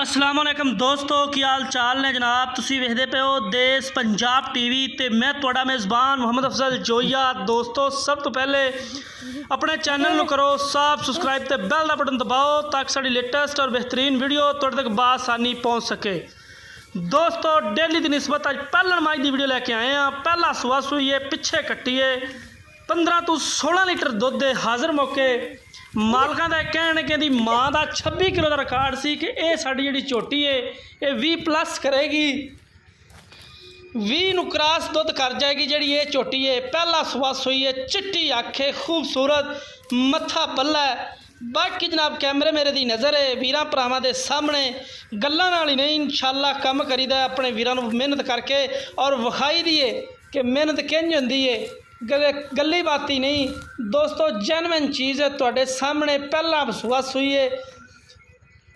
अस्सलाम वालेकुम दोस्तों, की हाल चाल ने जनाब। तुसी वेखदे पे हो देश पंजाब टीवी ते मैं तुहाडा मेज़बान मोहम्मद अफजल जोइया। दोस्तों, सब तो पहले अपने चैनल नूं करो सब्सक्राइब ते बैल दा बटन दबाओ ताकि साडी लेटेस्ट और बेहतरीन वीडियो तुहाडे तक बासानी पहुँच सके। दोस्तों, डेली की निस्बत अज पहलन माई की वीडियो लैके आए हैं। पहला सुआ सूई है, पिछे कट्टी है, 15 तो 16 लीटर दुध है। हाज़र मौके मालकां दा कहण कि माँ का 26 किलो का रिकॉर्ड सी कि यह साडी जिहड़ी झोटी है ये 20+ करेगी, 20 क्रॉस दुध कर जाएगी जिहड़ी ये झोटी है। पहला सुआ सूई है, चिट्टी अख है, खूबसूरत मत्था पल्ला है। बाकी जनाब कैमरे मेरे दी नज़र है, वीरां भरावां दे सामने गल्लां नाल ही नहीं इंशाअल्लाह कम करीदा अपने वीरां नूं मेहनत करके और विखाई दीए कि मेहनत किंज हुंदी है। गली बाती नहीं दोस्तों, जेनवन चीज़ है तुहाडे सामने। पहला सुआ सूई है,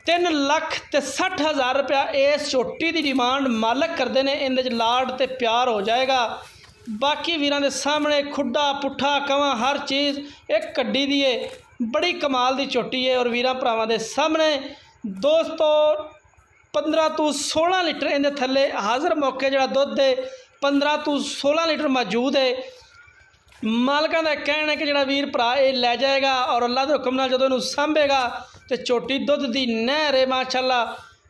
3,60,000 रुपया इस झोटी की डिमांड मालक करते हैं। इहदे लाड ते प्यार हो जाएगा। बाकी वीरां दे सामने खुड्डा पुट्ठा कवां हर चीज़ एक कड्डी दी है, बड़ी कमाल की झोटी है। और वीरां भरावां दे सामने दोस्तों 15 तो 16 लीटर इहदे थल्ले हाज़र मौके जिहड़ा दुध है 15 तो 16 लीटर मौजूद है। मालकां दा कहना है कि जिहड़ा वीर भरा ये लै जाएगा और अल्लाह के हुक्म नाल जदों इहनूं सांभेगा तो झोटी दुध की नहर है माशाअल्लाह,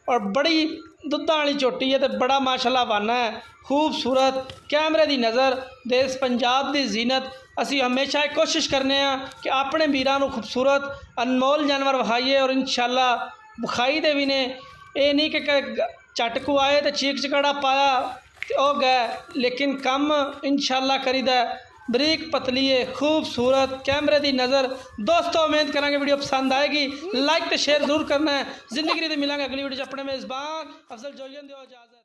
और बड़ी दुद्धां वाली झोटी है तो बड़ा माशाअल्लाह वाना है, खूबसूरत। कैमरे की नज़र, देश पंजाब की जीनत। असी हमेशा एक कोशिश करने कि अपने वीरां नूं खूबसूरत अनमोल जानवर विखाईए और इंशाअल्लाह विखाई दे भी ने। ये नहीं कि झट को आए तो चीक चकाड़ा पाया तो गए, लेकिन कम इंशाअल्लाह करीदा बरीक पतली है, खूबसूरत। कैमरे की नज़र। दोस्तों, उम्मीद करांगे वीडियो पसंद आएगी, लाइक तो शेयर जरूर करना है। जिंदगी मिलांगे अगली वीडियो अपने मेज़बान अफजल जोइया। दिओ इजाज़त।